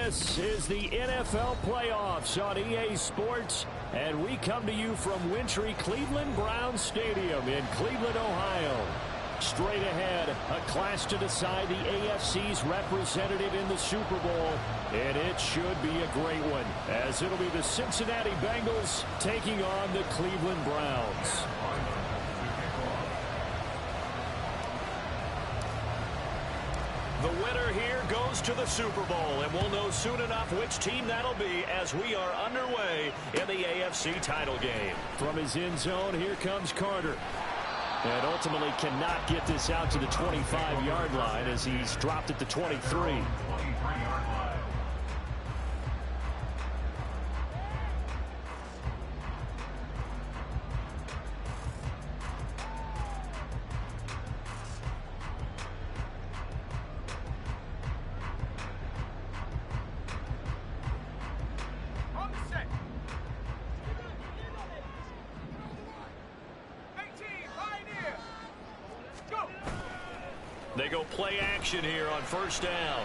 This is the NFL playoffs on EA Sports, and we come to you from wintry Cleveland Browns Stadium in Cleveland, Ohio. Straight ahead, a clash to decide the AFC's representative in the Super Bowl, and it should be a great one, as it'll be the Cincinnati Bengals taking on the Cleveland Browns. The winner here goes to the Super Bowl, and we'll know soon enough which team that'll be as we are underway in the AFC title game. From his end zone, here comes Carter. And ultimately cannot get this out to the 25-yard line as he's dropped at the 23. They go play action here on first down.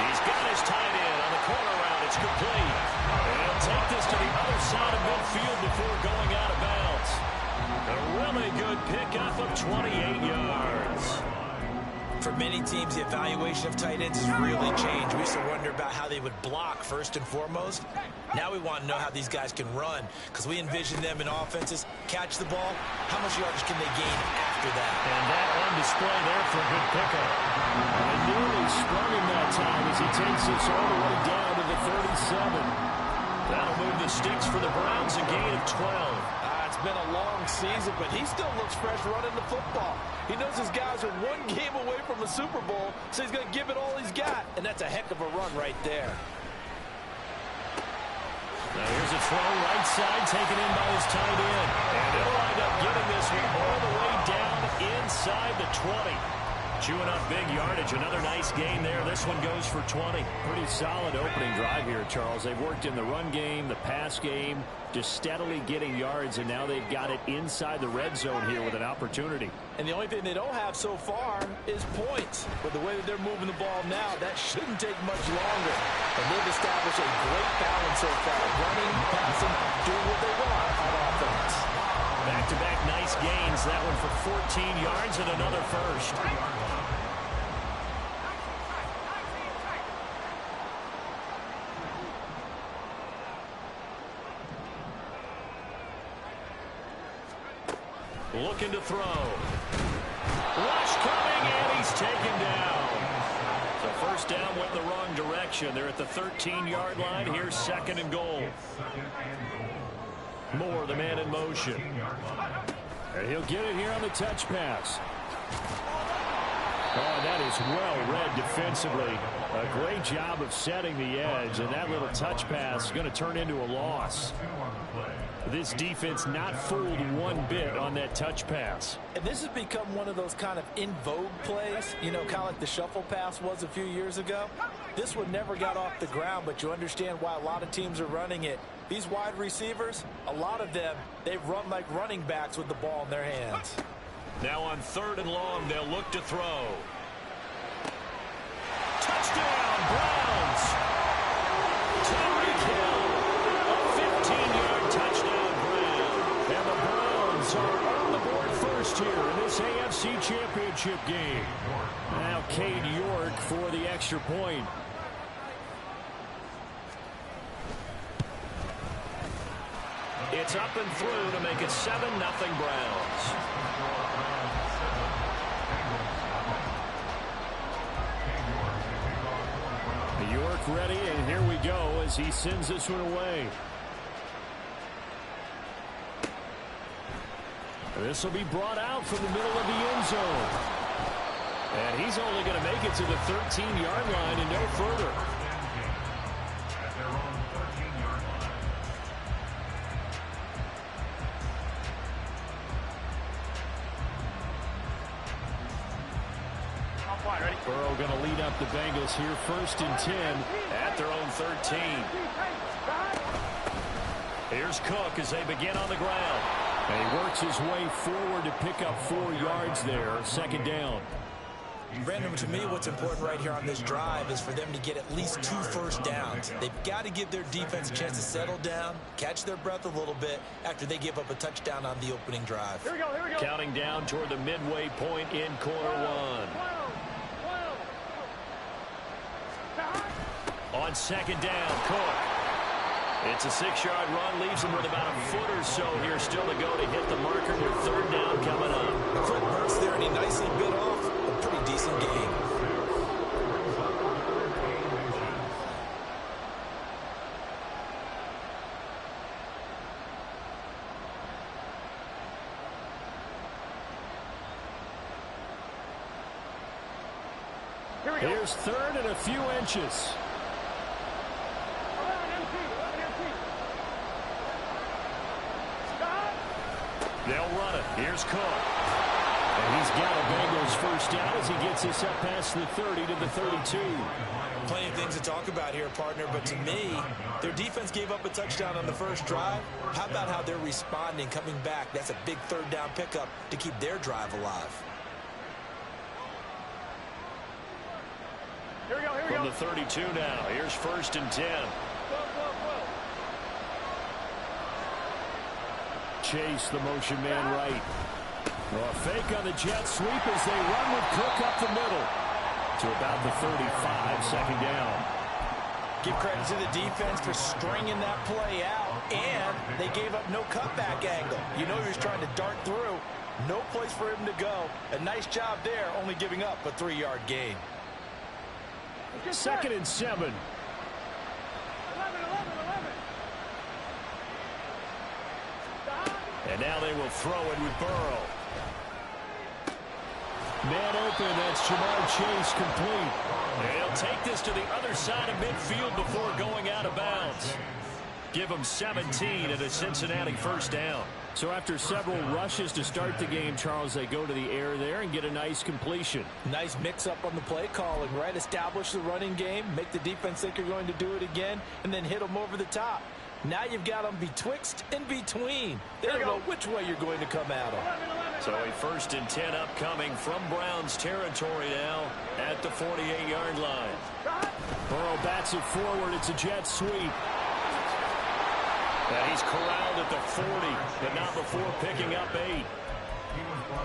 He's got his tight end on the corner route. It's complete. And he'll take this to the other side of midfield before going out of bounds. A really good pickup of 28 yards. For many teams, the evaluation of tight ends has really changed. We used to wonder about how they would block first and foremost. Now we want to know how these guys can run, because we envision them in offenses catch the ball. How much yardage can they gain after that? And that on display there for a good pickup. And nearly sprung him that time as he takes this all the way down to the 37. That'll move the sticks for the Browns, a gain of 12. It's been a long season, but he still looks fresh running the football. He knows his guys are one game away from a Super Bowl, so he's going to give it all he's got, and that's a heck of a run right there. Now here's a throw right side taken in by his tight end. And he'll wind up getting this one all the way down inside the 20. Chewing up big yardage. Another nice gain there. This one goes for 20. Pretty solid opening drive here, Charles. They've worked in the run game, the pass game, just steadily getting yards, and now they've got it inside the red zone here with an opportunity. And the only thing they don't have so far is points. But the way that they're moving the ball now, that shouldn't take much longer. And they've established a great balance so far. Running, passing, doing what they want on offense. Back-to-back nice gains. That one for 14 yards and another first. Looking to throw. Rush coming, and he's taken down. So first down went the wrong direction. They're at the 13-yard line. Here's second and goal. Moore, the man in motion. And he'll get it here on the touch pass. Oh, that is well read defensively. A great job of setting the edge, and that little touch pass is going to turn into a loss. This defense not fooled one bit on that touch pass. And this has become one of those kind of in vogue plays, you know, kind of like the shuffle pass was a few years ago. This one never got off the ground, but you understand why a lot of teams are running it. These wide receivers, a lot of them, they run like running backs with the ball in their hands. Now on third and long, they'll look to throw. Touchdown, Browns! Tyreek Hill, a 15-yard touchdown grab. And the Browns are on the board first here in this AFC Championship game. Now Cade York for the extra point. It's up and through to make it 7-0 Browns. York ready, and here we go as he sends this one away. This will be brought out from the middle of the end zone. And he's only going to make it to the 13-yard line and no further. Burrow going to lead up the Bengals here, 1st and 10 at their own 13. Here's Cook as they begin on the ground. And he works his way forward to pick up 4 yards there, 2nd down. Brandon, to me, what's important right here on this drive is for them to get at least 2 first downs. They've got to give their defense a chance to settle down, catch their breath a little bit after they give up a touchdown on the opening drive. Here we go. Counting down toward the midway point in quarter one. On second down, Cook. It's a 6-yard run, leaves him with about a foot or so here still to go to hit the marker with third down coming up. A quick burst there, and he nicely bit off a pretty decent gain. Here's third and a few inches. They'll run it. Here's Cook. And he's got a Bengals first down as he gets this up past the 30 to the 32. Plenty of things to talk about here, partner, but to me, their defense gave up a touchdown on the first drive. How about how they're responding, coming back? That's a big third down pickup to keep their drive alive. Here we go. From the 32 now. Here's first and 10. Chase, the motion man right. A fake on the jet sweep as they run with Cook up the middle to about the 35, second down. Give credit to the defense for stringing that play out, and they gave up no cutback angle. You know he was trying to dart through. No place for him to go. A nice job there, only giving up a 3-yard gain. Second and 7. And now they will throw it with Burrow. Man open, that's Jamar Chase complete. And he'll take this to the other side of midfield before going out of bounds. Give him 17 at a Cincinnati first down. So after several rushes to start the game, Charles, they go to the air there and get a nice completion. Nice mix-up on the play calling, right? Establish the running game, make the defense think you're going to do it again, and then hit them over the top. Now you've got them betwixt and between. They don't know which way you're going to come at them. So a first and 10 upcoming from Browns territory now at the 48-yard line. Burrow bats it forward. It's a jet sweep. And he's corralled at the 40, but not before picking up 8.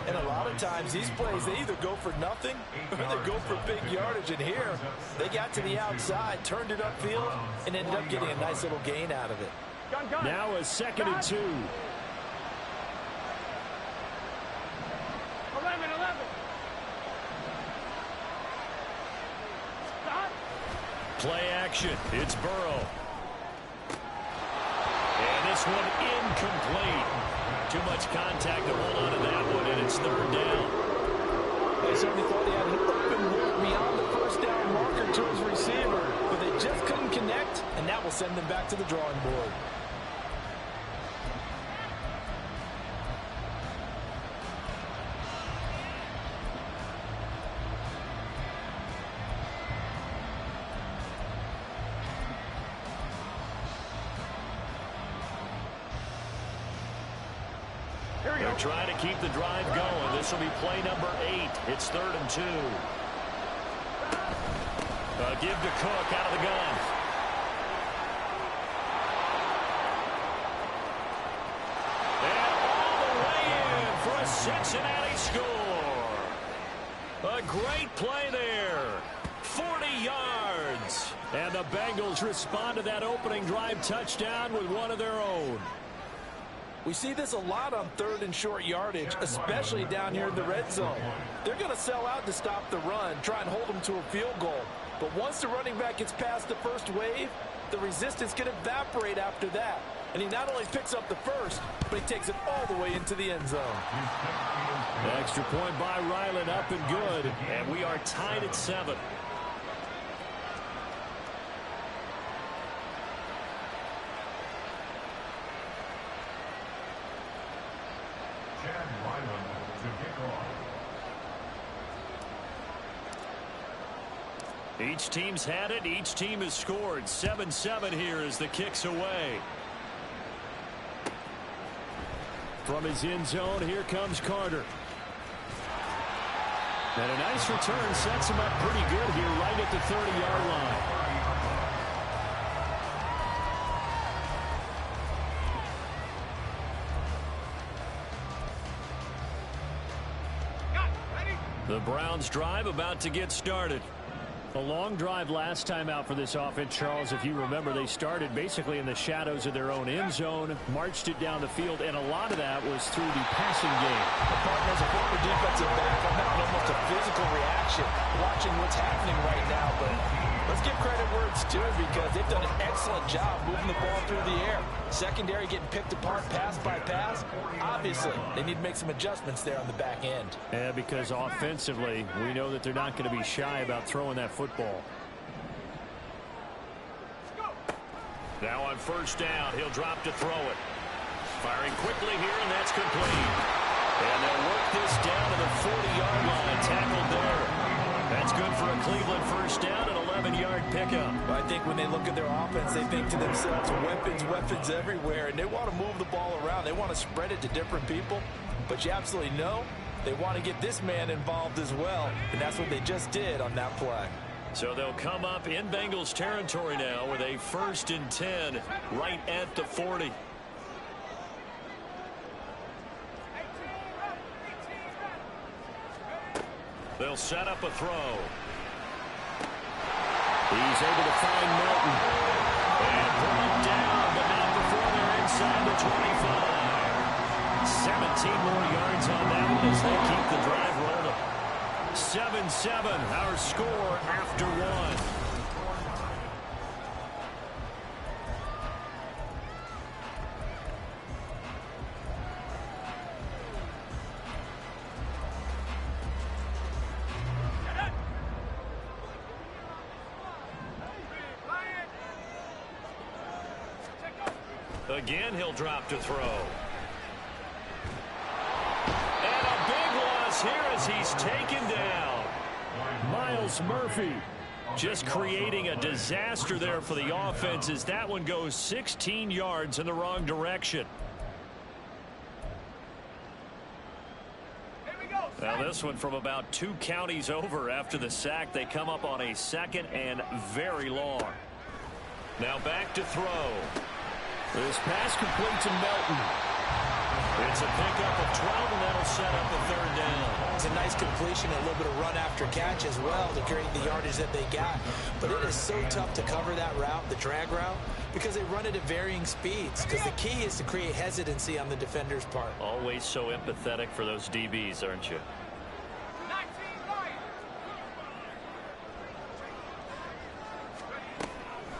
And a lot of times these plays, they either go for nothing or they go for big yardage. And here, they got to the outside, turned it upfield, and ended up getting a nice little gain out of it. Now a second and 2. 11. Play action. It's Burrow. And this one incomplete. Too much contact to hold on to that one, and it's third down. They certainly thought he had an open look beyond the first down marker to his receiver, but they just couldn't connect, and that will send them back to the drawing board. They're trying to keep the drive going. This will be play number 8. It's third and 2. Give to Cook out of the gun. And all the way in for a Cincinnati score. A great play there. 40 yards. And the Bengals respond to that opening drive touchdown with one of their own. We see this a lot on third and short yardage, especially down here in the red zone. They're going to sell out to stop the run, try and hold them to a field goal. But once the running back gets past the first wave, the resistance can evaporate after that. And he not only picks up the first, but he takes it all the way into the end zone. The extra point by Ryland up and good. And we are tied at 7. Each team's had it. Each team has scored. 7-7 here as the kick's away. From his end zone, here comes Carter. And a nice return sets him up pretty good here right at the 30-yard line. The Browns drive about to get started. A long drive last time out for this offense, Charles. If you remember, they started basically in the shadows of their own end zone, marched it down the field, and a lot of that was through the passing game. The partners, a former defensive back, I'm having almost a physical reaction watching what's happening right now. But let's give credit where it's due, because they've done an excellent job moving the ball through the air. Secondary getting picked apart pass by pass. Obviously, they need to make some adjustments there on the back end. Yeah, because offensively, we know that they're not going to be shy about throwing that football. Now on first down, he'll drop to throw it. Firing quickly here, and that's complete. And they'll work this down to the 40-yard line, tackled there. That's good for a Cleveland first down, an 11-yard pickup. I think when they look at their offense, they think to themselves, weapons, weapons everywhere, and they want to move the ball around. They want to spread it to different people, but you absolutely know they want to get this man involved as well, and that's what they just did on that play. So they'll come up in Bengals territory now with a 1st and 10 right at the 40. They'll set up a throw. He's able to find Melton. And brought down, but not before they're inside the 25. 17 more yards on that one as they keep the drive rolling. 7-7, our score after one. Again, he'll drop to throw. And a big loss here as he's taken down. Myles Murphy just creating a disaster there for the offense as that one goes 16 yards in the wrong direction. Now this one from about 2 counties over after the sack. They come up on a 2nd and very long. Now back to throw. This pass complete to Melton. It's a pickup of 12, and that'll set up the 3rd down. It's a nice completion, a little bit of run after catch as well to create the yardage that they got. But it is so tough to cover that route, the drag route, because they run it at varying speeds. Because the key is to create hesitancy on the defender's part. Always so empathetic for those DBs, aren't you?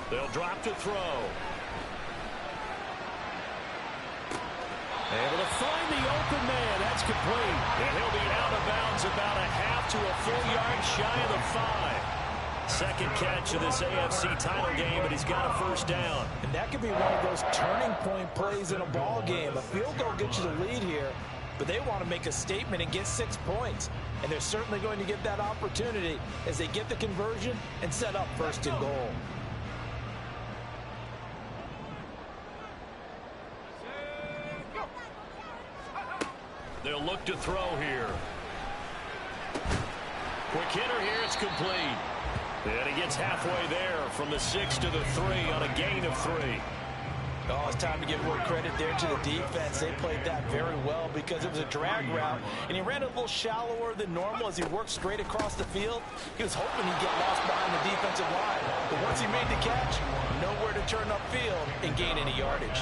They'll drop to throw. Able to find the open man. That's complete. And he'll be out of bounds about a half to a full yard shy of the 5. Second catch of this AFC title game, and he's got a first down. And that could be one of those turning point plays in a ball game. A field goal gets you the lead here, but they want to make a statement and get 6 points. And they're certainly going to get that opportunity as they get the conversion and set up 1st and goal. They'll look to throw here. Quick hitter here. It's complete. And he gets halfway there from the 6 to the 3 on a gain of 3. Oh, it's time to give more credit there to the defense. They played that very well because it was a drag route, and he ran a little shallower than normal as he worked straight across the field. He was hoping he'd get lost behind the defensive line. But once he made the catch, nowhere to turn upfield and gain any yardage.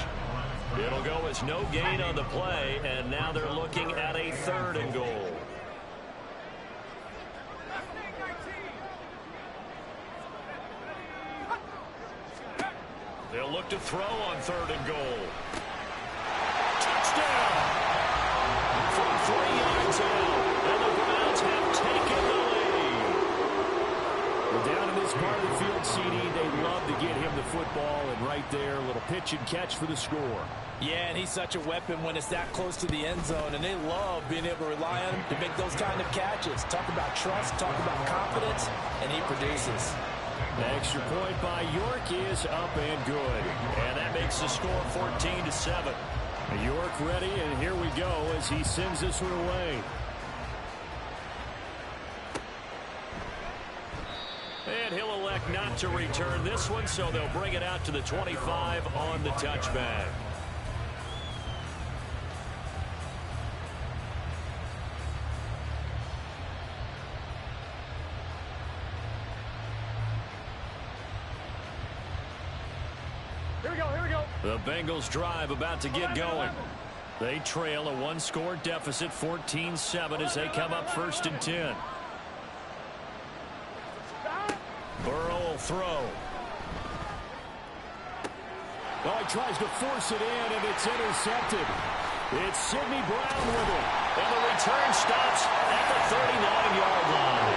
It'll go as no gain on the play, and now they're looking at a 3rd and goal. They'll look to throw on 3rd and goal. Touchdown! From 3 yards out, and the Browns have taken the lead. Well, down in this part of the field, CD, they love to get him the football, and right there, a little pitch and catch for the score. Yeah, and he's such a weapon when it's that close to the end zone, and they love being able to rely on him to make those kind of catches. Talk about trust, talk about confidence, and he produces. The extra point by York is up and good. And that makes the score 14-7. York ready, and here we go as he sends this one away. And he'll elect not to return this one, so they'll bring it out to the 25 on the touchback. Here we go. The Bengals drive about to get going. They trail a one-score deficit, 14-7, as they come up 1st and 10. Burrow will throw. Oh, he tries to force it in, and it's intercepted. It's Sidney Brown with it. And the return stops at the 39-yard line.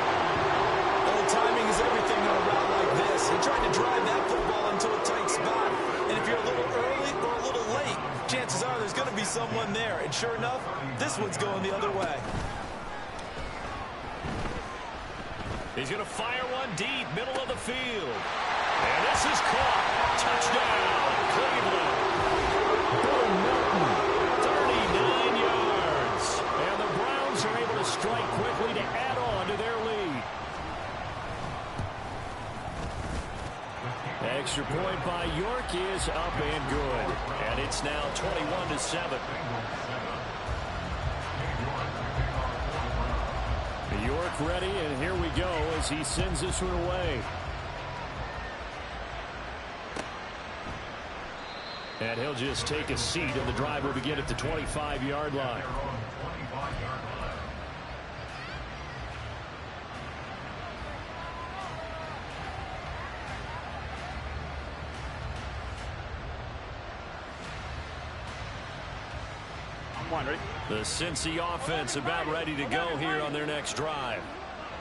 Well, timing is everything on a route like this. He tried to drive that football into a tight spot. And if you're a little early or a little late, chances are there's going to be someone there. And sure enough, this one's going the other way. He's going to fire one deep, middle of the field. And this is caught. Touchdown, Cleveland. 39 yards. And the Browns are able to strike quickly to add on to their lead. Extra point by York is up and good. And it's now 21-7. York ready, and here we go as he sends this one away. And he'll just take a seat, and the drive will begin at the 25-yard line. The Cincy offense about ready to go here on their next drive.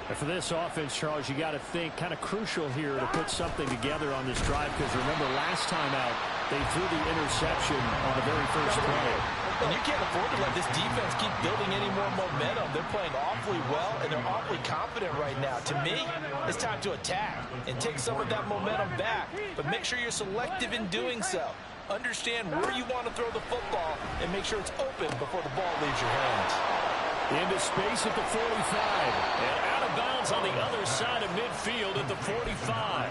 And for this offense, Charles, you got to think kind of crucial here to put something together on this drive, because remember last time out they threw the interception on the very first play. And you can't afford to let this defense keep building any more momentum. They're playing awfully well, and they're awfully confident right now. To me, it's time to attack and take some of that momentum back. But make sure you're selective in doing so. Understand where you want to throw the football and make sure it's open before the ball leaves your hands. Into space at the 45. And out of bounds on the other side of midfield at the 45.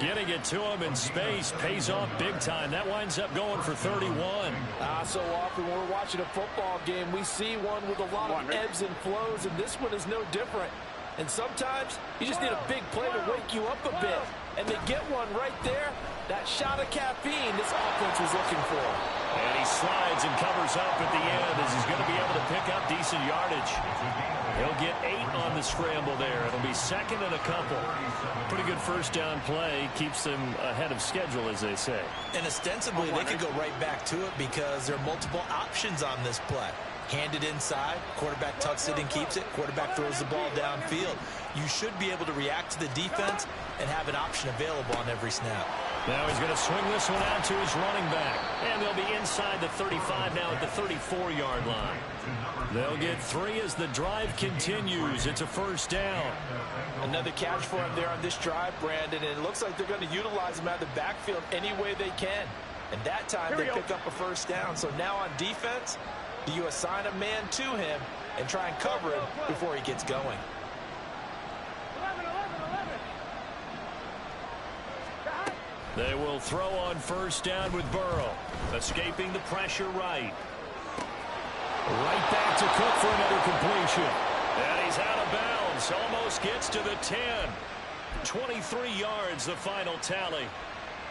Getting it to him in space pays off big time. That winds up going for 31. So often when we're watching a football game, we see one with a lot of ebbs and flows, and this one is no different. And sometimes you just need a big play to wake you up a bit. And they get one right there. That shot of caffeine this offense was looking for. And he slides and covers up at the end as he's going to be able to pick up decent yardage. He'll get 8 on the scramble there. It'll be second and a couple. Pretty good first down play. Keeps them ahead of schedule, as they say. And ostensibly, they could go right back to it because there are multiple options on this play. Handed inside, quarterback tucks it and keeps it, quarterback throws the ball downfield. You should be able to react to the defense and have an option available on every snap. Now he's going to swing this one out to his running back. And they'll be inside the 35 now at the 34-yard line. They'll get 3 as the drive continues. It's a first down. Another catch for him there on this drive, Brandon, and it looks like they're going to utilize him out of the backfield any way they can. And that time they pick up a first down. So now on defense, do you assign a man to him and try and cover him before he gets going? They will throw on first down with Burrow. Escaping the pressure right. Right back to Cook for another completion. And he's out of bounds. Almost gets to the 10. 23 yards, the final tally.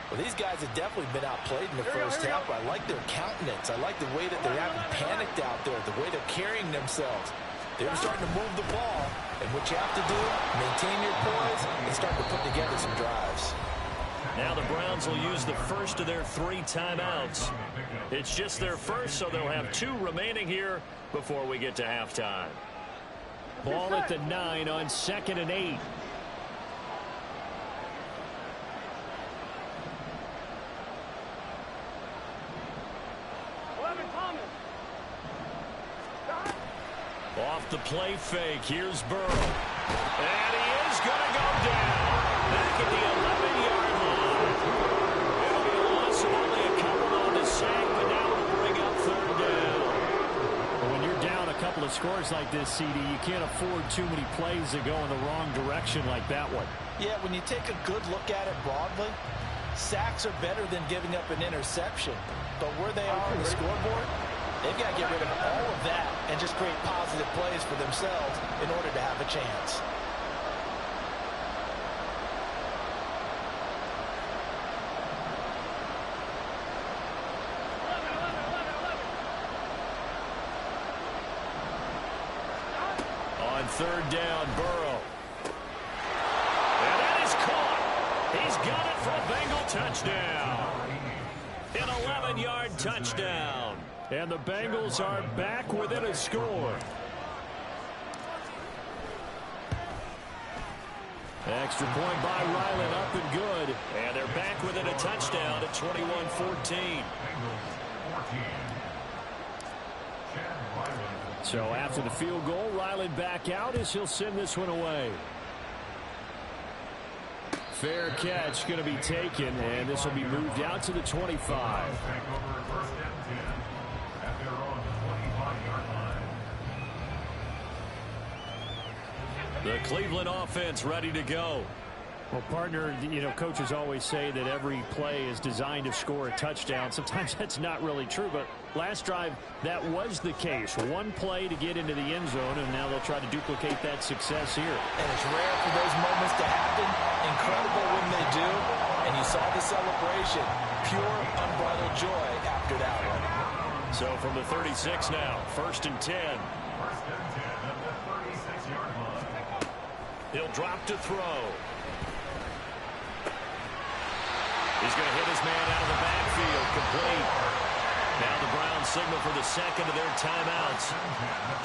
Well, these guys have definitely been outplayed in the first half. I like their countenance. I like the way that they haven't panicked out there, the way they're carrying themselves. They're starting to move the ball. And what you have to do, maintain your poise and start to put together some drives. Now the Browns will use the first of their 3 timeouts. It's just their first, so they'll have 2 remaining here before we get to halftime. Ball at the 9 on 2nd and 8. Off the play fake, here's Burrow. And he is going to go down. Back at the 11-yard line. It'll be a loss of only a couple on the sack, but now it'll bring up 3rd down. Well, when you're down a couple of scores like this, CD, you can't afford too many plays that go in the wrong direction like that one. Yeah, when you take a good look at it broadly, sacks are better than giving up an interception. But where they are on the scoreboard, they've got to get rid of all of that and just create positive plays for themselves in order to have a chance. On third down, Burrow. And that is caught. He's got it for a Bengal touchdown. An 11-yard touchdown. And the Bengals are back within a score. Extra point by Ryland, up and good. And they're back within a touchdown at 21-14. So after the field goal, Ryland back out as he'll send this one away. Fair catch going to be taken, and this will be moved out to the 25. The Cleveland offense ready to go. Well, partner, you know, coaches always say that every play is designed to score a touchdown. Sometimes that's not really true, but last drive, that was the case. One play to get into the end zone, and now they'll try to duplicate that success here. And it's rare for those moments to happen. Incredible when they do. And you saw the celebration. Pure, unbridled joy after that one. So from the 36 now, 1st and 10. He'll drop to throw. He's going to hit his man out of the backfield, complete. Now the Browns signal for the second of their timeouts.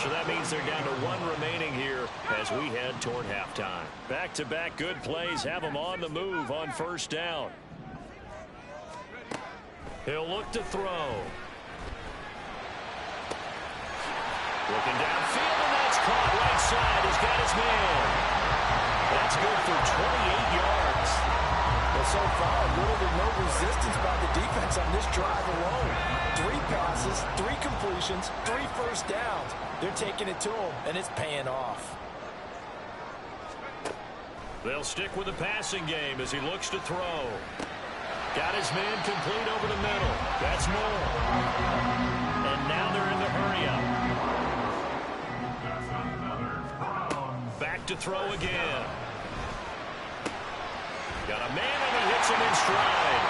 So that means they're down to one remaining here as we head toward halftime. Back-to-back good plays have them on the move on first down. He'll look to throw. Looking downfield, and that's caught right side. He's got his man. That's good for 28 yards. Well, so far, little to no resistance by the defense on this drive alone. 3 passes, 3 completions, 3 first downs. They're taking it to him, and it's paying off. They'll stick with the passing game as he looks to throw. Got his man complete over the middle. That's more. And now they're in the hurry-up. Back to throw again. Got a man and he hits him in stride.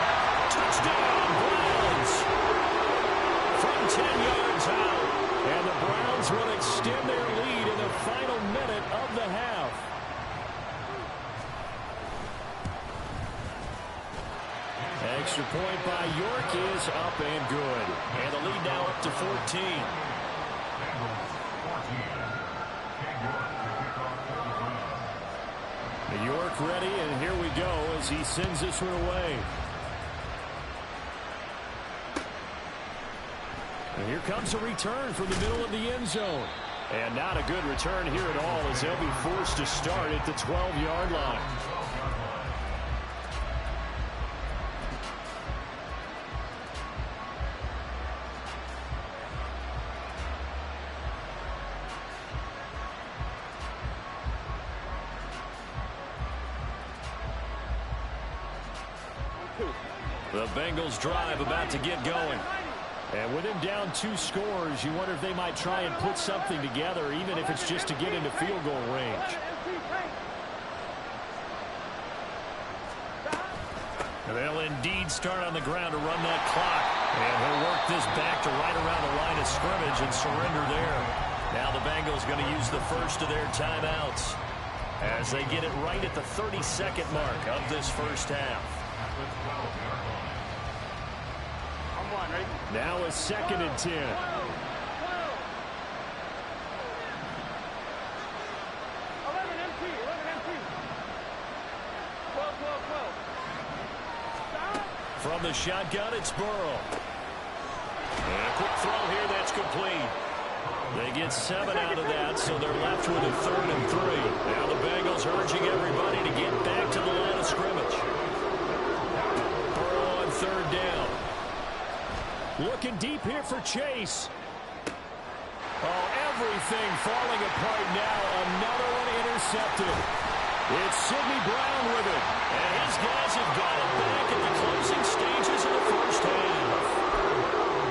Touchdown, Browns. From 10 yards out. And the Browns will extend their lead in the final minute of the half. Extra point by York is up and good. And the lead now up to 14. York ready, and here we go as he sends this one away. And here comes a return from the middle of the end zone. And not a good return here at all as they'll be forced to start at the 12-yard line. The Bengals drive about to get going. And with him down 2 scores, you wonder if they might try and put something together, even if it's just to get into field goal range. They'll indeed start on the ground to run that clock. And he'll work this back to right around the line of scrimmage and surrender there. Now the Bengals going to use the first of their timeouts as they get it right at the 32nd mark of this first half. Now a 2nd and 10. From the shotgun, it's Burrow. And a quick throw here, that's complete. They get 7 out of that, so they're left with a 3rd and 3. Now the Bengals urging everybody to get back to the line of scrimmage. Burrow on 3rd down. Looking deep here for Chase. Oh, everything falling apart now. Another one intercepted. It's Sidney Brown with it. And his guys have got it back at the closing stages of the first half.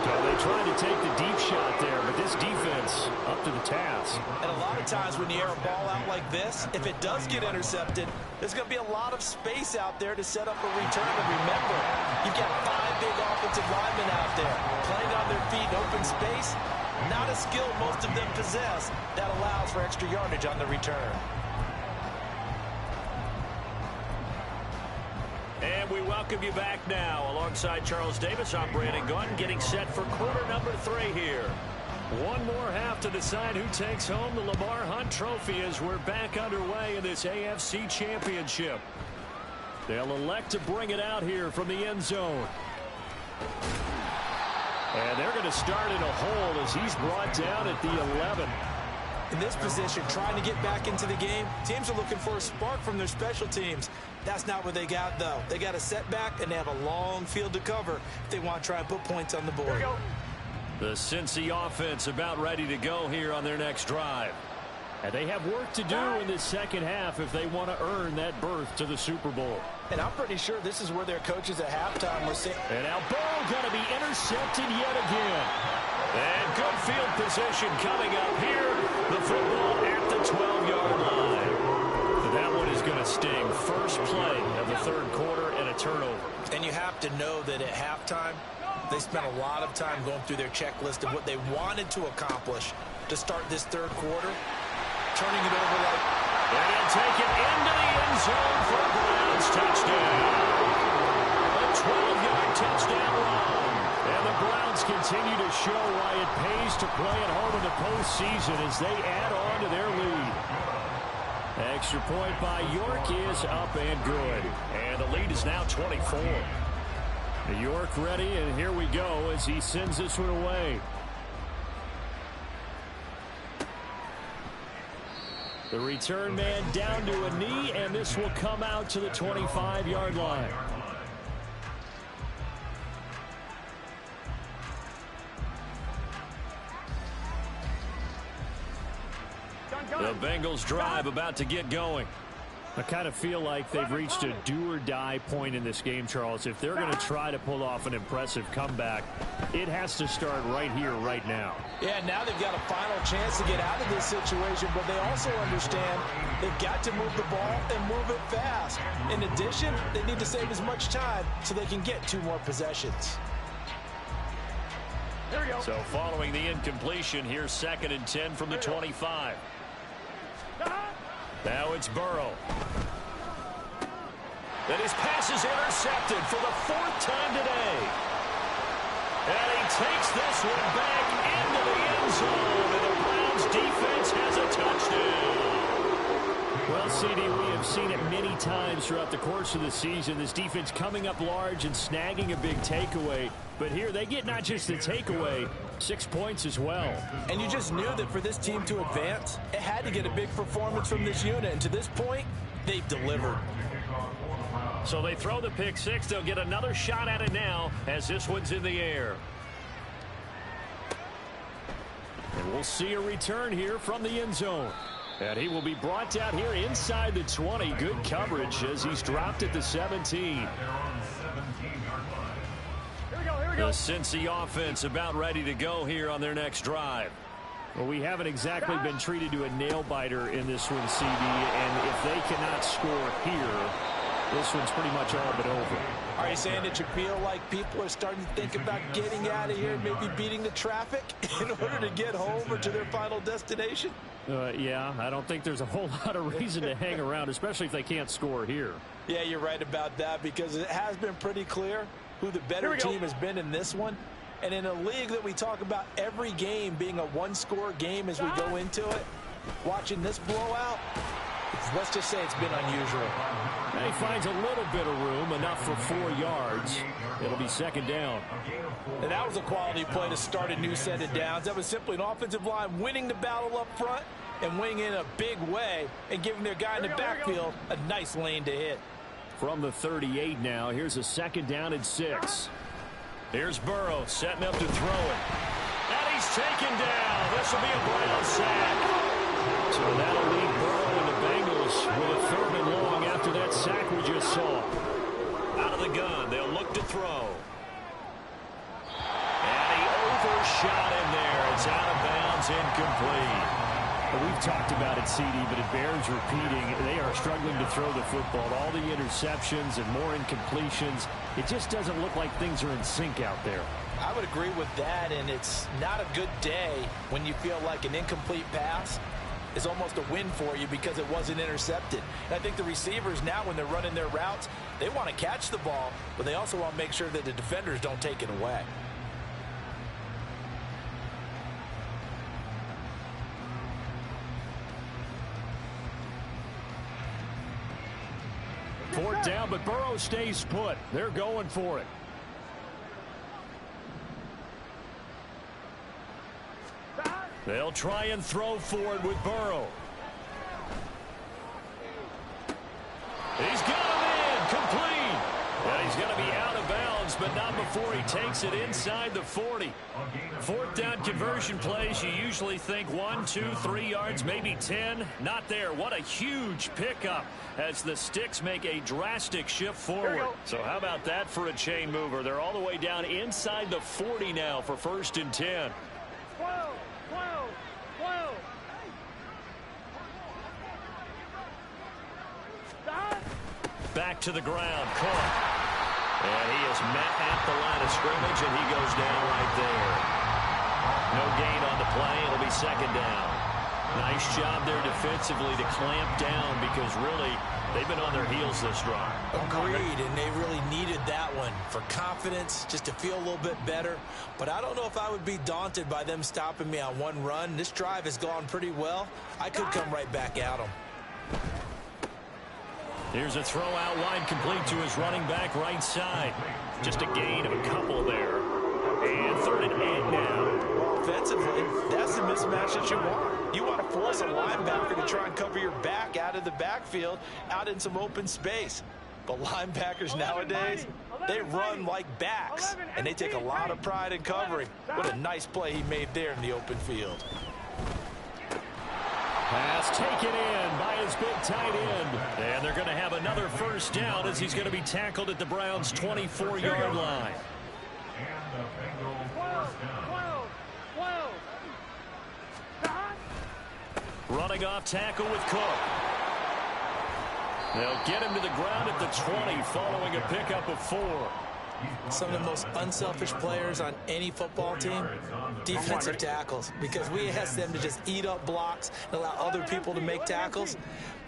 Well, they tried to take the deep shot there, but this defense up to the task. And a lot of times when you air a ball out like this, if it does get intercepted, there's going to be a lot of space out there to set up a return. And remember, you've got 5 big offensive linemen out there playing on their feet in open space. Not a skill most of them possess that allows for extra yardage on the return. And we welcome you back now. Alongside Charles Davis, I'm Brandon Gaudin, getting set for quarter number 3 here. One more half to decide who takes home the Lamar Hunt Trophy as we're back underway in this AFC Championship. They'll elect to bring it out here from the end zone. And they're going to start in a hole as he's brought down at the 11. In this position, trying to get back into the game, teams are looking for a spark from their special teams. That's not what they got, though. They got a setback, and they have a long field to cover if they want to try and put points on the board. The Cincy offense about ready to go here on their next drive. And they have work to do in this second half if they want to earn that berth to the Super Bowl. And I'm pretty sure this is where their coaches at halftime were saying. And now Burrow going to be intercepted yet again. And good field position coming up here. The football at the 12-yard line. That one is going to sting. First play of the third quarter and a turnover. And you have to know that at halftime, they spent a lot of time going through their checklist of what they wanted to accomplish to start this third quarter. Turning it over like. And he'll take it into the end zone for a Browns touchdown. A 12-yard touchdown run. And the Browns continue to show why it pays to play at home in the postseason as they add on to their lead. Extra point by York is up and good. And the lead is now 24. York ready, and here we go as he sends this one away. The return man down to a knee, and this will come out to the 25-yard line. The Bengals drive about to get going. I kind of feel like they've reached a do-or-die point in this game, Charles. If they're going to try to pull off an impressive comeback, it has to start right here, right now. Yeah, now they've got a final chance to get out of this situation, but they also understand they've got to move the ball and move it fast. In addition, they need to save as much time so they can get 2 more possessions. There we go. So following the incompletion, here's 2nd and 10 from the 25. Now it's Burrow. And his pass is intercepted for the 4th time today. And he takes this one back into the end zone. And the Browns defense has a touchdown. Well, CD, we have seen it many times throughout the course of the season. This defense coming up large and snagging a big takeaway. But here they get not just the takeaway, 6 points as well. And you just knew that for this team to advance, it had to get a big performance from this unit. And to this point, they've delivered. So they throw the pick 6. They'll get another shot at it now as this one's in the air. And we'll see a return here from the end zone. And he will be brought down here inside the 20. Good coverage as he's dropped at the 17. The Cincy offense about ready to go here on their next drive. Well, we haven't exactly been treated to a nail-biter in this one, CD. And if they cannot score here, this one's pretty much all but over. Are you saying that you feel like people are starting to think about getting out of here, maybe beating the traffic in order to get home or to their final destination? Yeah, I don't think there's a whole lot of reason to hang around, especially if they can't score here. Yeah, you're right about that because it has been pretty clear who the better team has been in this one. And in a league that we talk about every game being a one-score game as we go into it, watching this blowout, let's just say it's been unusual. And he finds a little bit of room, enough for 4 yards. It'll be 2nd down. And that was a quality play to start a new set of downs. That was simply an offensive line winning the battle up front and winning in a big way and giving their guy in the backfield a nice lane to hit. From the 38 now, here's a 2nd down and 6. Here's Burrow setting up to throw it. And he's taken down. This will be a Brown sack. So that'll leave Burrow and the Bengals with a 3rd and throw. And he overshot him there. It's out of bounds, incomplete. Well, we've talked about it, CD, but it bears repeating. They are struggling to throw the football. All the interceptions and more incompletions. It just doesn't look like things are in sync out there. I would agree with that, and it's not a good day when you feel like an incomplete pass is almost a win for you because it wasn't intercepted. And I think the receivers now, when they're running their routes, they want to catch the ball, but they also want to make sure that the defenders don't take it away. Fourth down, but Burrow stays put. They're going for it. They'll try and throw for it with Burrow. He's got him in, complete. And he's going to be out of bounds, but not before he takes it inside the 40. Fourth down conversion plays, you usually think 1, 2, 3 yards, maybe 10. Not there. What a huge pickup as the Sticks make a drastic shift forward. So how about that for a chain mover? They're all the way down inside the 40 now for 1st and 10. Back to the ground, Cook. And he is met at the line of scrimmage, and he goes down right there. No gain on the play. It'll be 2nd down. Nice job there defensively to clamp down because really they've been on their heels this drive. Agreed, and they really needed that one for confidence, just to feel a little bit better. But I don't know if I would be daunted by them stopping me on one run. This drive has gone pretty well. I could come right back at them. Here's a throw out wide, complete to his running back right side. Just a gain of a couple there. And 3rd and 8 now. Offensively, that's the mismatch that you want. You want to force a linebacker to try and cover your back out of the backfield, out in some open space. But linebackers nowadays, they run like backs, and they take a lot of pride in covering. What a nice play he made there in the open field. Pass taken in by his big tight end. And they're going to have another 1st down as he's going to be tackled at the Browns' 24-yard line. Running off tackle with Cook. They'll get him to the ground at the 20 following a pickup of 4. Some of the most unselfish players on any football team, defensive tackles, because we ask them to just eat up blocks and allow other people to make tackles.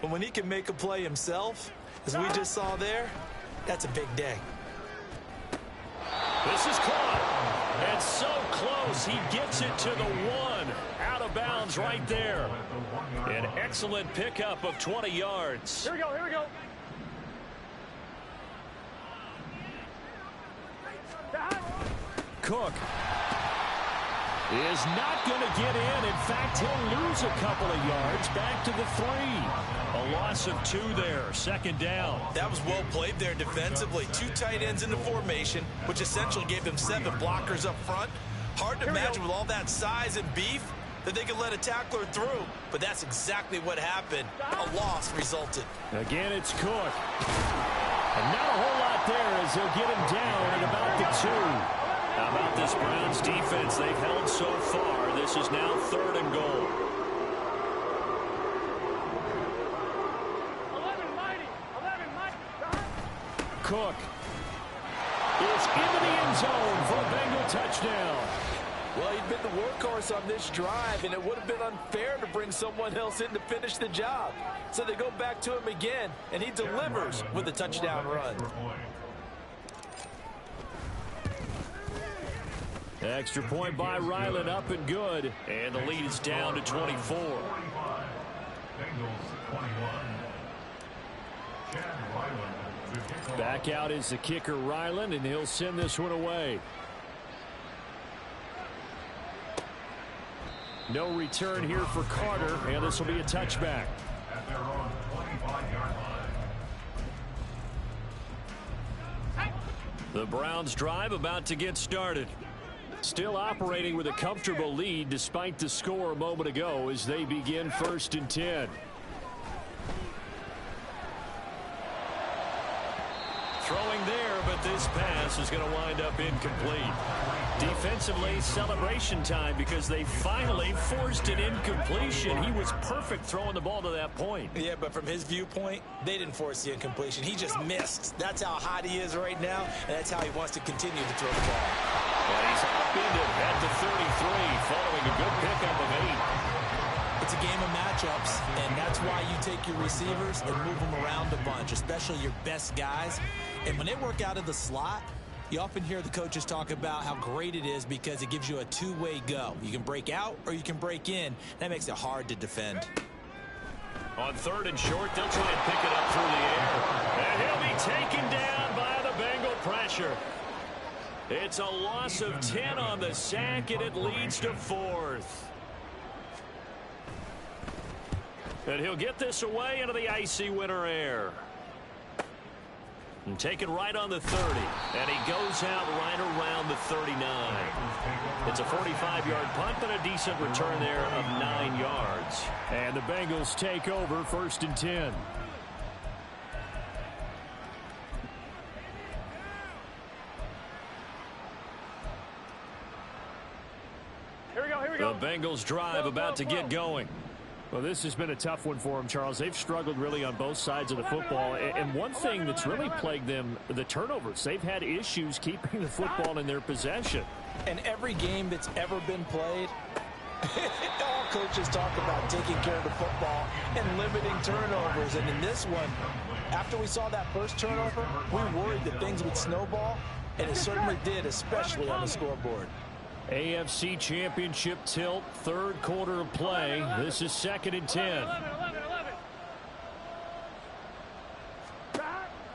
But when he can make a play himself, as we just saw there, that's a big day. This is caught. And so close. He gets it to the 1. Out of bounds right there. An excellent pickup of 20 yards. Here we go, here we go. Cook is not going to get in. In fact, he'll lose a couple of yards back to the 3. A loss of 2 there. 2nd down. That was well played there defensively. 2 tight ends in the formation, which essentially gave them 7 blockers up front. Hard to imagine with all that size and beef that they could let a tackler through, but that's exactly what happened. A loss resulted. Again, it's Cook. And not a whole lot there as he'll get him down at about the 2. How about this Browns defense? They've held so far. This is now 3rd and goal. 11 mighty. Cook is into the end zone for a Bengal touchdown. Well, he'd been the workhorse on this drive, and it would have been unfair to bring someone else in to finish the job. So they go back to him again, and he delivers with a touchdown run. Extra point by Ryland, up and good. And the lead is down to 24. Back out is the kicker, Ryland, and he'll send this one away. No return here for Carter, and this will be a touchback. The Browns drive about to get started. Still operating with a comfortable lead despite the score a moment ago as they begin 1st and 10. throwing there, but this pass is going to wind up incomplete. Defensively, celebration time because they finally forced an incompletion. He was perfect throwing the ball to that point. Yeah, but from his viewpoint, they didn't force the incompletion. He just missed. That's how hot he is right now, and that's how he wants to continue to throw the ball. And he's upended at the 33 following a good pickup of 8. It's a game of matchups, and that's why you take your receivers and move them around a bunch, especially your best guys. And when they work out of the slot, you often hear the coaches talk about how great it is because it gives you a two-way go. You can break out or you can break in. That makes it hard to defend. On 3rd and short, they'll try and pick it up through the air. And he'll be taken down by the Bengal pressure. It's a loss of 10 on the sack, and it leads to 4th. And he'll get this away into the icy winter air. And take it right on the 30. And he goes out right around the 39. It's a 45-yard punt, but a decent return there of 9 yards. And the Bengals take over 1st and 10. Here we go. The Bengals drive about to get going. Well, this has been a tough one for them, Charles. They've struggled really on both sides of the football. And one thing that's really plagued them, the turnovers. They've had issues keeping the football in their possession. And every game that's ever been played, all coaches talk about taking care of the football and limiting turnovers. And in this one, after we saw that first turnover, we worried that things would snowball, and it certainly did, especially on the scoreboard. AFC Championship tilt, 3rd quarter of play. This is 2nd and 10.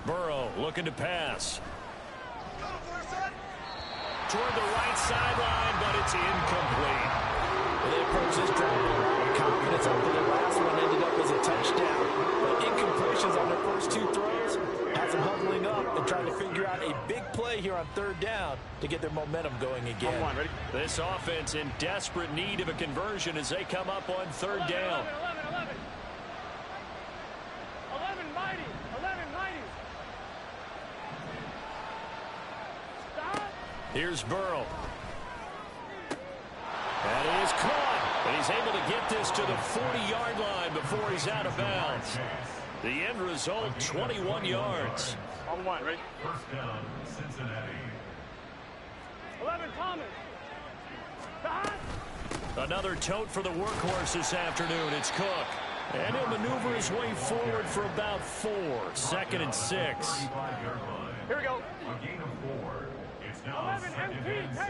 Burrow looking to pass. Toward the right sideline, but it's incomplete. They approach this drive with a lot of confidence after their last one ended up as a touchdown. But incompletions on their first 2 throws has them huddling up and trying to figure out a big play here on 3rd down to get their momentum going again. This offense in desperate need of a conversion as they come up on 3rd down. 11 mighty. Stop. Here's Burrow. And he is caught. And he's able to get this to the 40-yard line before he's out of bounds. The end result, 21 yards. On 1, ready? First down, Cincinnati. 11, Thomas. Another tote for the workhorse this afternoon. It's Cook. And he'll maneuver his way forward for about 4. 2nd and 6. Here we go. A gain of 4. It's now 2nd and 6.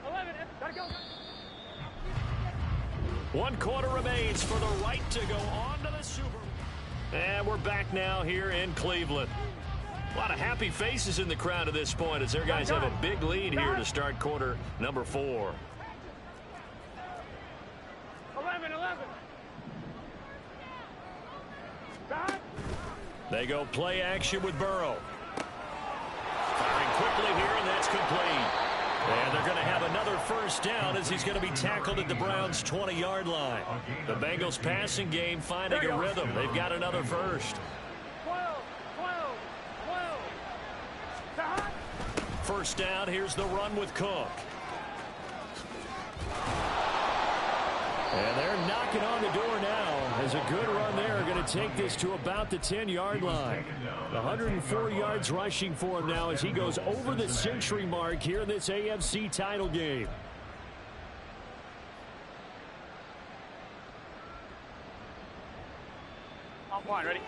11, gotta go. 1 quarter remains for the right to go on to the Super Bowl. And we're back now here in Cleveland. A lot of happy faces in the crowd at this point as their guys have a big lead here to start quarter number 4. 11. They go play action with Burrow. Firing quickly here, and that's complete. And they're going to have another first down as he's going to be tackled at the Browns' 20-yard line. The Bengals passing game finding a rhythm. They've got another first. 12. First down, here's the run with Cook. And they're knocking on the door now as a good run there. Going to take this to about the 10-yard line. 104 yards rushing for him now as he goes over the century mark here in this AFC title game. On 1, ready?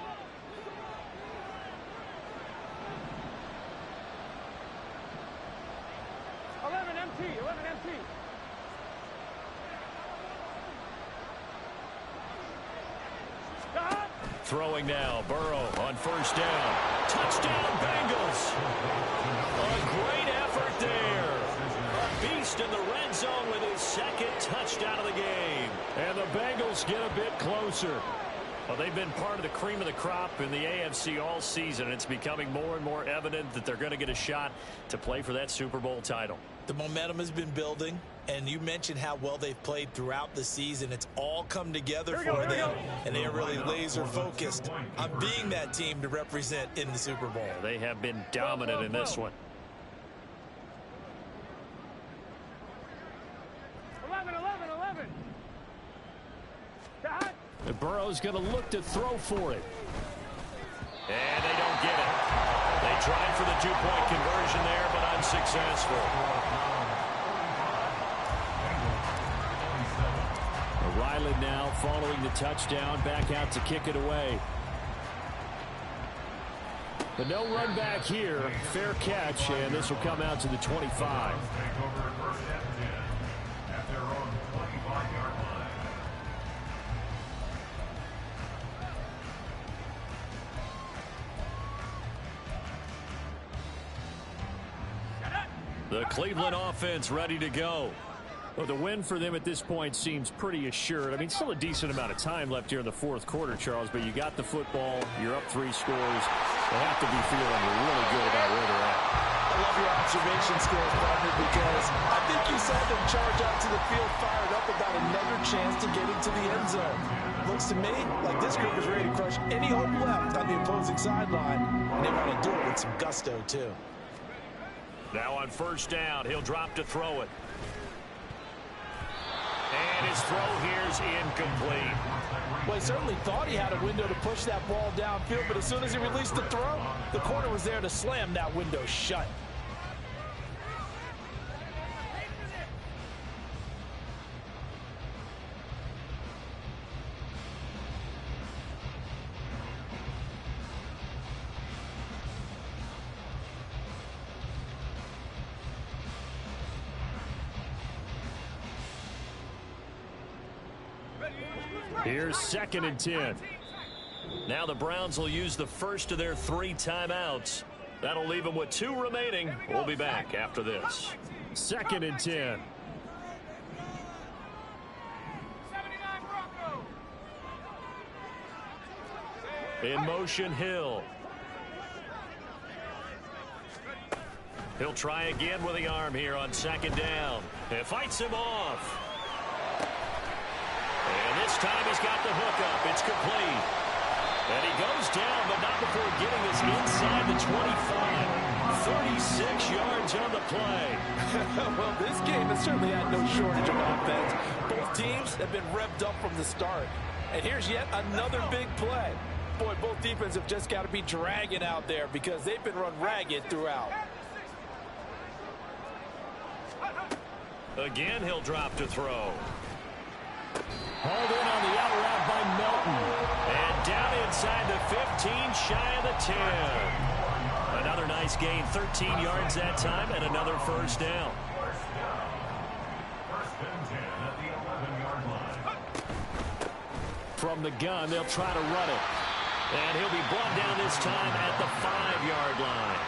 Throwing now, Burrow on first down. Touchdown, Bengals. A great effort there. A beast in the red zone with his 2nd touchdown of the game. And the Bengals get a bit closer. Well, they've been part of the cream of the crop in the AFC all season. It's becoming more and more evident that they're going to get a shot to play for that Super Bowl title. The momentum has been building, and you mentioned how well they've played throughout the season. It's all come together for them, and they are really laser-focused on being that team to represent in the Super Bowl. Yeah, they have been dominant in this one. 11. Burrow's going to look to throw for it. And they don't get it. They tried for the two-point conversion there, but unsuccessful. Ryland now following the touchdown, back out to kick it away. But no run back here. Fair catch, and this will come out to the 25. The Cleveland offense ready to go. Well, the win for them at this point seems pretty assured. I mean, still a decent amount of time left here in the fourth quarter, Charles, but you got the football. You're up 3 scores. They have to be feeling really good about where they're at. I love your observation skills, partner, because I think you saw them charge out to the field fired up about another chance to get into the end zone. Looks to me like this group is ready to crush any hope left on the opposing sideline, and they want to do it with some gusto, too. Now on first down, he'll drop to throw it. And his throw here's incomplete. Well, he certainly thought he had a window to push that ball downfield, but as soon as he released the throw, the corner was there to slam that window shut. Here's 2nd and 10. Now the Browns will use the first of their 3 timeouts. That'll leave them with 2 remaining. We'll be back after this. 2nd and 10. In motion, Hill. He'll try again with the arm here on 2nd down. It fights him off. And this time he's got the hook up. It's complete. And he goes down, but not before getting this inside the 25. 36 yards on the play. Well, this game has certainly had no shortage of offense. Both teams have been revved up from the start. And here's yet another big play. Boy, both defenses have just got to be dragging out there because they've been run ragged throughout. Again, he'll drop to throw. Hauled in on the out route by Melton. And down inside the 15, shy of the 10. Another nice gain, 13 yards that time, and another first down. From the gun, they'll try to run it. And he'll be brought down this time at the 5-yard line.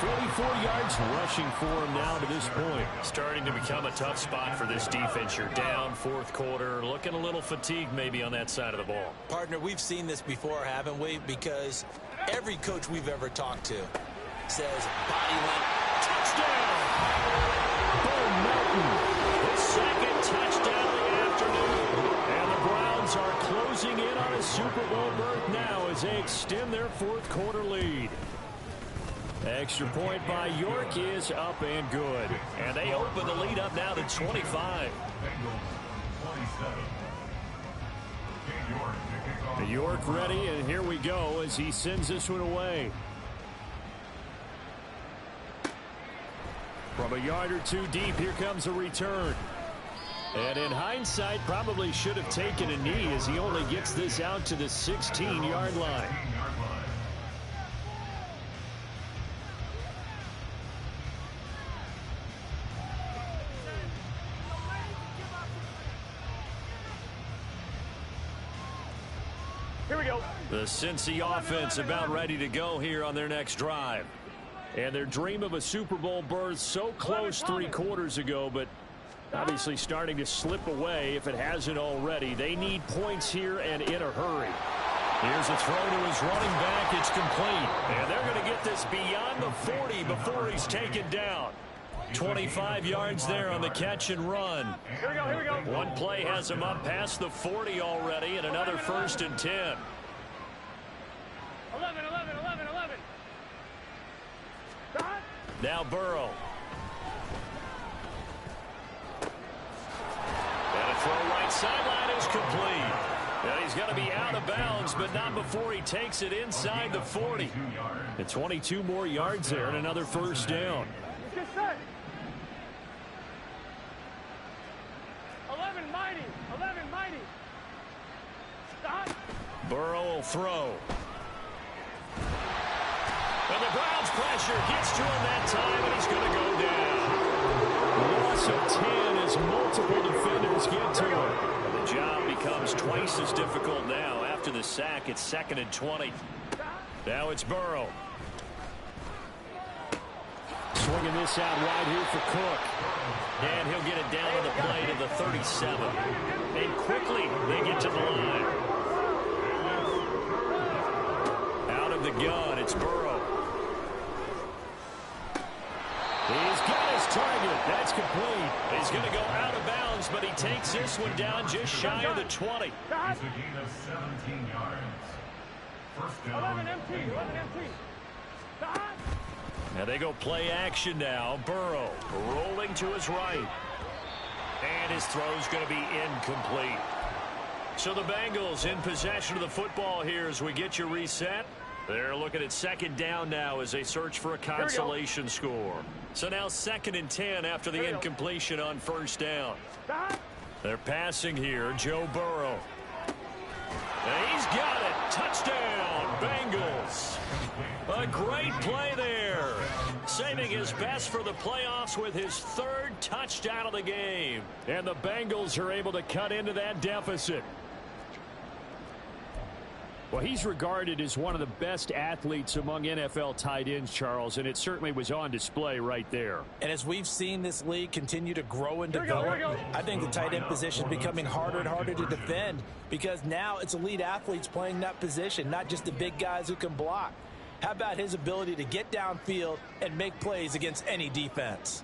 44 yards rushing for him now to this point. Starting to become a tough spot for this defense. You're down, fourth quarter, looking a little fatigued maybe on that side of the ball. Partner, we've seen this before, haven't we? Because every coach we've ever talked to says body length. Touchdown! Bo Melton, the second touchdown of the afternoon. And the Browns are closing in on a Super Bowl berth now as they extend their fourth quarter lead. Extra point by York is up and good. And they open the lead up now to 25. York ready, and here we go as he sends this one away. From a yard or 2 deep, here comes a return. And in hindsight, probably should have taken a knee as he only gets this out to the 16-yard line. Here we go. The Cincy offense about ready to go here on their next drive. And their dream of a Super Bowl berth so close 3 quarters ago, but obviously starting to slip away if it hasn't already. They need points here and in a hurry. Here's a throw to his running back. It's complete. And they're going to get this beyond the 40 before he's taken down. 25 yards there on the catch and run. Here we go, here we go. One play has him up past the 40 already, and another 1st and 10. 11, 11, 11, 11. Now Burrow. And a throw right sideline is complete. And he's going to be out of bounds, but not before he takes it inside the 40. And 22 more yards there and another 1st down. Get set. 11 mighty, 11 mighty. Stop. Burrow will throw. And the Browns pressure gets to him that time, and he's going to go down. Loss of 10 as multiple defenders get to him. And the job becomes twice as difficult now. After the sack, it's 2nd and 20. Now it's Burrow. Swinging this out wide here for Cook. And he'll get it down on the play to the 37. And quickly they get to the line. Out of the gun, it's Burrow. He's got his target. That's complete. He's going to go out of bounds, but he takes this one down just shy of the 20. It's a gain of 17 yards. First down. 11 empty, 11 empty. Stop. Now they go play action now. Burrow rolling to his right. And his throw's going to be incomplete. So the Bengals in possession of the football here as we get you reset. They're looking at 2nd down now as they search for a consolation score. So now 2nd and 10 after the incompletion on 1st down. Stop. They're passing here. Joe Burrow. And he's got it. Touchdown, Bengals. A great play there. Saving his best for the playoffs with his 3rd touchdown of the game. And the Bengals are able to cut into that deficit. Well, he's regarded as one of the best athletes among NFL tight ends, Charles, and it certainly was on display right there. And as we've seen this league continue to grow and develop, I think the tight end position is becoming harder and harder to defend because now it's elite athletes playing that position, not just the big guys who can block. How about his ability to get downfield and make plays against any defense?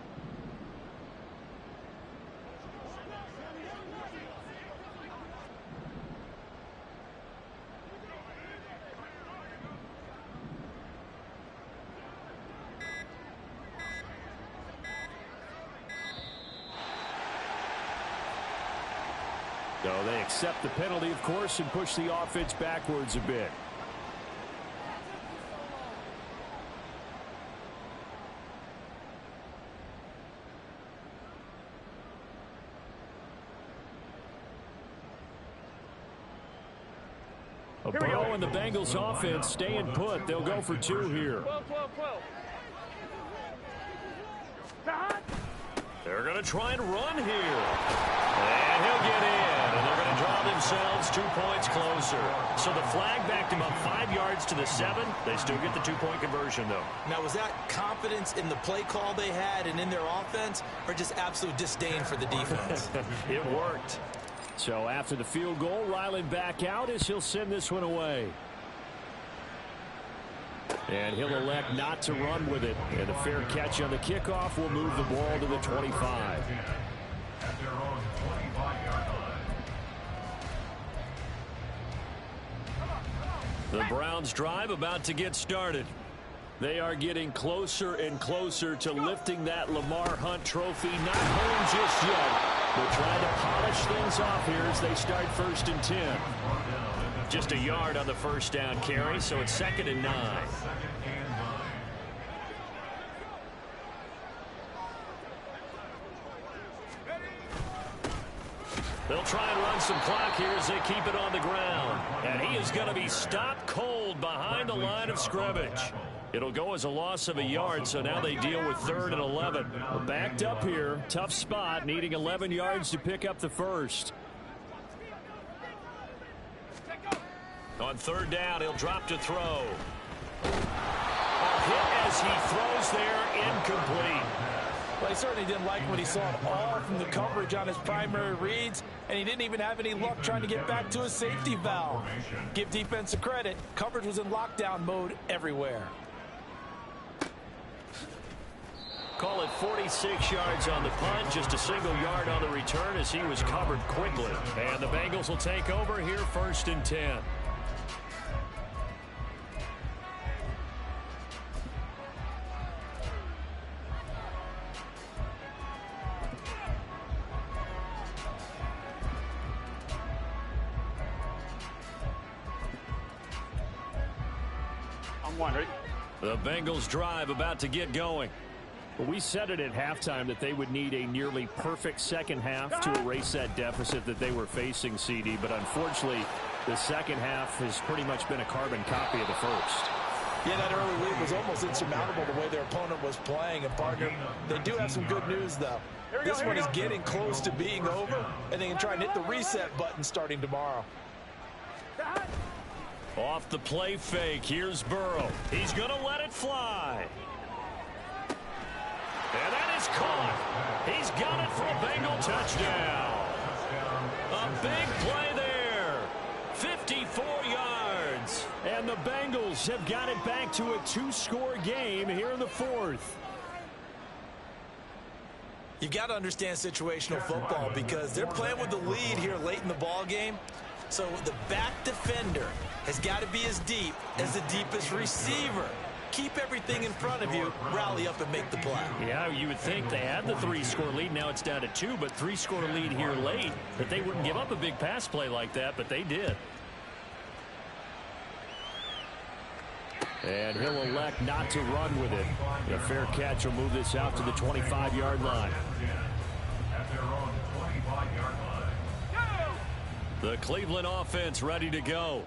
So they accept the penalty, of course, and push the offense backwards a bit. Burrow and the Bengals offense staying put. They'll go for 2 here. 12, 12, 12. Stop. They're going to try and run here. And he'll get in. And they're going to draw themselves 2 points closer. So the flag backed him up 5 yards to the 7. They still get the 2-point conversion, though. Now, was that confidence in the play call they had and in their offense, or just absolute disdain for the defense? It worked. So after the field goal, Ryland back out as he'll send this one away. And he'll elect not to run with it. And a fair catch on the kickoff will move the ball to the 25. The Browns drive about to get started. They are getting closer and closer to lifting that Lamar Hunt trophy. Not home just yet. They're trying to polish things off here as they start 1st and 10. Just a yard on the 1st down carry, so it's 2nd and 9. They'll try and run some clock here as they keep it on the ground. And he is going to be stopped cold behind the line of scrimmage. It'll go as a loss of a yard, so now they deal with 3rd and 11. Backed up here, tough spot, needing 11 yards to pick up the 1st. On 3rd down, he'll drop to throw. A hit as he throws there, incomplete. Well, he certainly didn't like when he saw it all from the coverage on his primary reads, and he didn't even have any luck trying to get back to his safety valve. Give defense a credit. Coverage was in lockdown mode everywhere. Call it 46 yards on the punt, just a single yard on the return as he was covered quickly. And the Bengals will take over here, 1st and 10. The Bengals drive about to get going. Well, we said it at halftime that they would need a nearly perfect second half to erase that deficit that they were facing, CD. But unfortunately, the second half has pretty much been a carbon copy of the first. Yeah, that early lead was almost insurmountable the way their opponent was playing. And, partner, they do have some good news, though. This one is getting close to being over, and they can try and hit the reset button starting tomorrow. Off the play fake, here's Burrow. He's going to let it fly. And that is caught. He's got it for a Bengal touchdown. A big play there. 54 yards. And the Bengals have got it back to a 2-score game here in the 4th. You've got to understand situational football because they're playing with the lead here late in the ball game. So the back defender has got to be as deep as the deepest receiver. Keep everything in front of you, rally up and make the play. Yeah, you would think they had the 3-score lead. Now it's down to 2, but 3-score lead here late. That they wouldn't give up a big pass play like that, but they did. And he'll elect not to run with it. A fair catch will move this out to the 25-yard line. The Cleveland offense ready to go.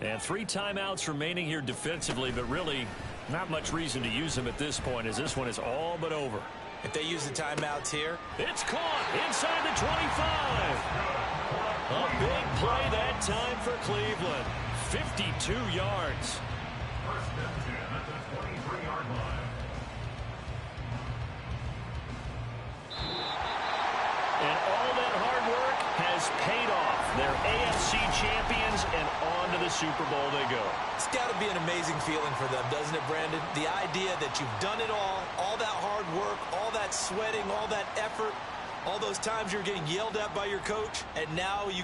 And 3 timeouts remaining here defensively, but really not much reason to use them at this point as this one is all but over. If they use the timeouts here, it's caught inside the 25. A big play that time for Cleveland. 52 yards. First and 10 at the 23-yard line. And all that hard work has paid off. They're AFC champions, and on to the Super Bowl they go. It's got to be an amazing feeling for them, doesn't it, Brandon? The idea that you've done it all that hard work, all that sweating, all that effort, all those times you're getting yelled at by your coach, and now you